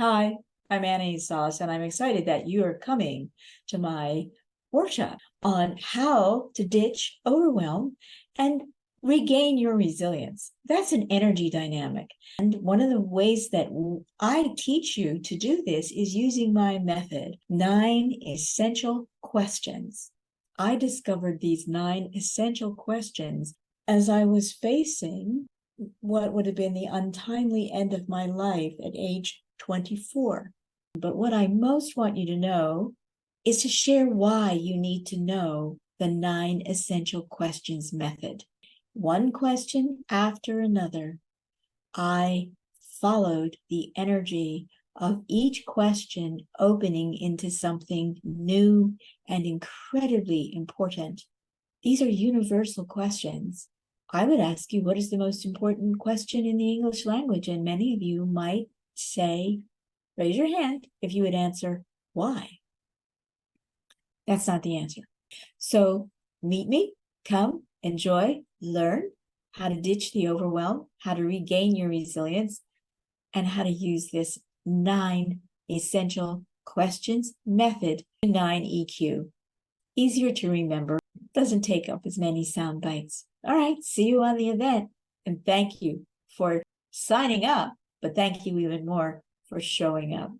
Hi, I'm Annie Sauce, and I'm excited that you are coming to my workshop on how to ditch overwhelm and regain your resilience. That's an energy dynamic. And one of the ways that I teach you to do this is using my method, 9 essential questions. I discovered these 9 essential questions as I was facing what would have been the untimely end of my life at age 24. But what I most want you to know is to share why you need to know the 9 essential questions method. One question after another, I followed the energy of each question opening into something new and incredibly important. These are universal questions. I would ask you, what is the most important question in the English language? And many of you might say, raise your hand if you would answer, why? That's not the answer. So meet me, come, enjoy, learn how to ditch the overwhelm, how to regain your resilience, and how to use this 9 essential questions method, 9EQ. Easier to remember, doesn't take up as many sound bites. All right, see you on the event. And thank you for signing up, but thank you even more for showing up.